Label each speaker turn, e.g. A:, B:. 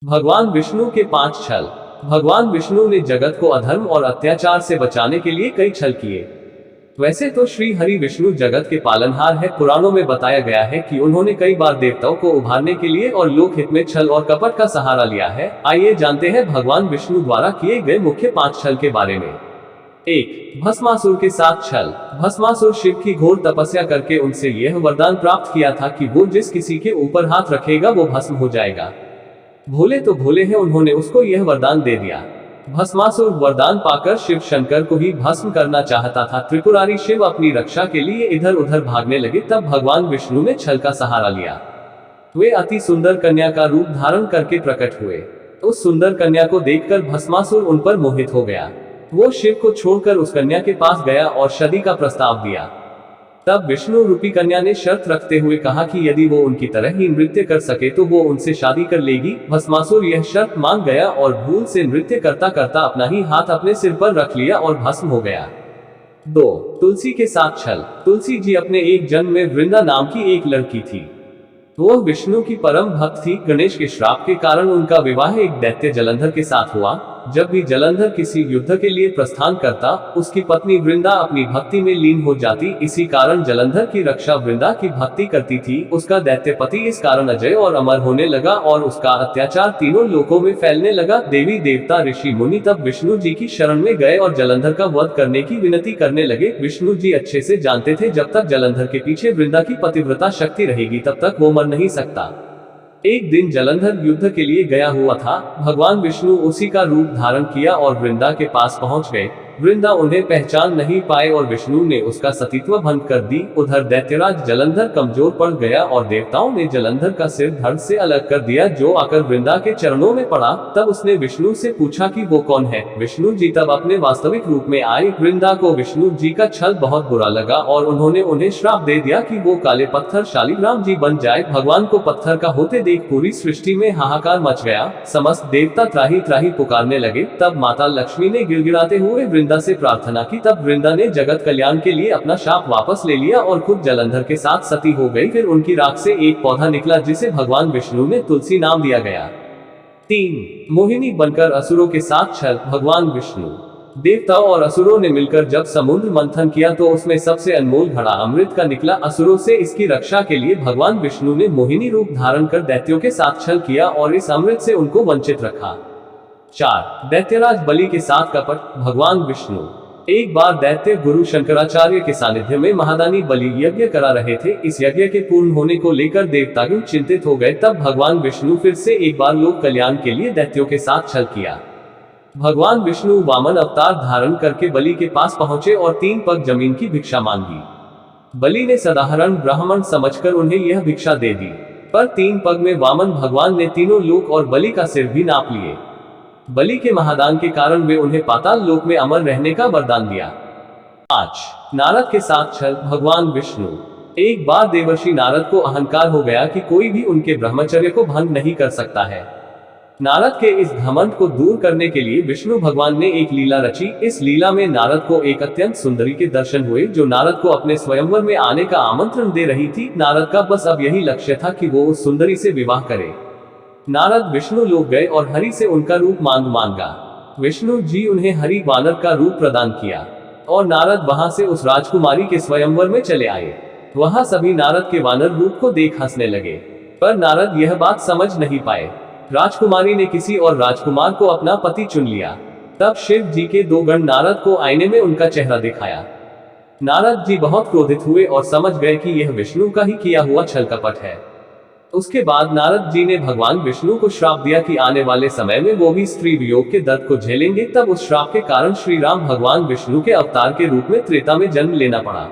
A: भगवान विष्णु के 5 छल। भगवान विष्णु ने जगत को अधर्म और अत्याचार से बचाने के लिए कई छल किए। वैसे तो श्री हरि विष्णु जगत के पालनहार है। पुराणों में बताया गया है कि उन्होंने कई बार देवताओं को उभारने के लिए और लोकहित में छल और कपट का सहारा लिया है। आइए जानते हैं भगवान विष्णु द्वारा किए गए मुख्य 5 छल के बारे में। 1. भस्मासुर के साथ छल। भस्मासुर शिव की घोर तपस्या करके उनसे यह वरदान प्राप्त किया था कि वो जिस किसी के ऊपर हाथ रखेगा वो भस्म हो जाएगा। भोले तो भोले हैं, उन्होंने उसको यह वरदान दे दिया। भस्मासुर वरदान पाकर शिव शंकर को ही भस्म करना चाहता था। त्रिपुरारी शिव अपनी रक्षा के लिए इधर उधर भागने लगे, तब भगवान विष्णु ने छल का सहारा लिया। वे अति सुंदर कन्या का रूप धारण करके प्रकट हुए। उस सुंदर कन्या को देखकर भस्मासुर उन पर मोहित हो गया। वो शिव को छोड़कर उस कन्या के पास गया और शादी का प्रस्ताव दिया। तब विष्णु रूपी कन्या ने शर्त रखते हुए कहा कि यदि वो उनकी तरह ही नृत्य कर सके तो वो उनसे शादी कर लेगी। भस्मासुर यह शर्त मान गया और भूल से नृत्य करता करता अपना ही हाथ अपने सिर पर रख लिया और भस्म हो गया। 2. तुलसी के साथ छल। तुलसी जी अपने एक जन्म में वृंदा नाम की एक लड़की थी। वह विष्णु की परम भक्त थी। गणेश के श्राप के कारण उनका विवाह एक दैत्य जलंधर के साथ हुआ। जब भी जलंधर किसी युद्ध के लिए प्रस्थान करता, उसकी पत्नी वृंदा अपनी भक्ति में लीन हो जाती। इसी कारण जलंधर की रक्षा वृंदा की भक्ति करती थी। उसका दैत्य पति इस कारण अजय और अमर होने लगा और उसका अत्याचार तीनों लोकों में फैलने लगा। देवी देवता ऋषि मुनि तब विष्णु जी की शरण में गए और जलंधर का वध करने की विनती करने लगे। विष्णु जी अच्छे से जानते थे जब तक जलंधर के पीछे वृंदा की पतिव्रता शक्ति रहेगी तब तक वो मर नहीं सकता। एक दिन जलंधर युद्ध के लिए गया हुआ था। भगवान विष्णु उसी का रूप धारण किया और वृंदा के पास पहुंच गए। वृंदा उन्हें पहचान नहीं पाए और विष्णु ने उसका सतीत्व भंग कर दी। उधर दैत्यराज जलंधर कमजोर पड़ गया और देवताओं ने जलंधर का सिर धड़ से अलग कर दिया, जो आकर वृंदा के चरणों में पड़ा। तब उसने विष्णु से पूछा कि वो कौन है। विष्णु जी तब अपने वास्तविक रूप में आए। वृंदा को विष्णु जी का छल बहुत बुरा लगा और उन्होंने उन्हें श्राप दे दिया कि वो काले पत्थर शालिग्राम जी बन जाए। भगवान को पत्थर का होते देख पूरी सृष्टि में हाहाकार मच गया। समस्त देवता त्राही त्राही पुकारने लगे। तब माता लक्ष्मी ने गिड़गिड़ाते हुए वृंदा से प्रार्थना की। तब वृंदा ने जगत कल्याण के लिए अपना शाप वापस ले लिया और खुद जलंधर के साथ सती हो गई। फिर उनकी राख से एक पौधा निकला जिसे भगवान विष्णु ने तुलसी नाम दिया गया। 3. मोहिनी बनकर असुरों के साथ छल। भगवान विष्णु देवताओं और असुरों ने मिलकर जब समुद्र मंथन किया तो उसमें सबसे अनमोल घड़ा अमृत का निकला। असुरों से इसकी रक्षा के लिए भगवान विष्णु ने मोहिनी रूप धारण कर दैत्यों के साथ छल किया और इस अमृत से उनको वंचित रखा। 4. दैत्यराज बलि के साथ कपट। भगवान विष्णु एक बार दैत्य गुरु शंकराचार्य के सानिध्य में महादानी बलि यज्ञ करा रहे थे। इस यज्ञ के पूर्ण होने को लेकर देवतागण चिंतित हो गए। तब भगवान विष्णु फिर से एक बार लोक कल्याण के लिए दैत्यों के साथ छल किया। भगवान विष्णु वामन अवतार धारण करके बलि के पास पहुंचे और 3 पग जमीन की भिक्षा मांगी। बलि ने साधारण ब्राह्मण समझकर उन्हें यह भिक्षा दे दी, पर 3 पग में वामन भगवान ने तीनों लोक और बलि का सिर भी नाप लिए। बलि के महादान के कारण वे उन्हें पाताल लोक में अमर रहने का वरदान दिया। 5. नारद के साथ छल। भगवान विष्णु एक बार देवर्षि नारद को अहंकार हो गया कि कोई भी उनके ब्रह्मचर्य को भंग नहीं कर सकता है। नारद के इस घमंड को दूर करने के लिए विष्णु भगवान ने एक लीला रची। इस लीला में नारद को एक अत्यंत सुंदरी के दर्शन हुए जो नारद को अपने स्वयंवर में आने का आमंत्रण दे रही थी। नारद का बस अब यही लक्ष्य था कि वो उस सुंदरी से विवाह करे। नारद विष्णु लोक गए और हरि से उनका रूप मांगा। विष्णु जी उन्हें हरि वानर का रूप प्रदान किया और नारद वहां से उस राजकुमारी के स्वयंवर में चले आए। वहां सभी नारद के वानर रूप को देख हंसने लगे, पर नारद यह बात समझ नहीं पाए। राजकुमारी ने किसी और राजकुमार को अपना पति चुन लिया। तब शिव जी के 2 गण नारद को आईने में उनका चेहरा दिखाया। नारद जी बहुत क्रोधित हुए और समझ गए कि यह विष्णु का ही किया हुआ छल कपट है। उसके बाद नारद जी ने भगवान विष्णु को श्राप दिया कि आने वाले समय में वो भी स्त्री वियोग के दर्द को झेलेंगे। तब उस श्राप के कारण श्री राम भगवान विष्णु के अवतार के रूप में त्रेता में जन्म लेना पड़ा।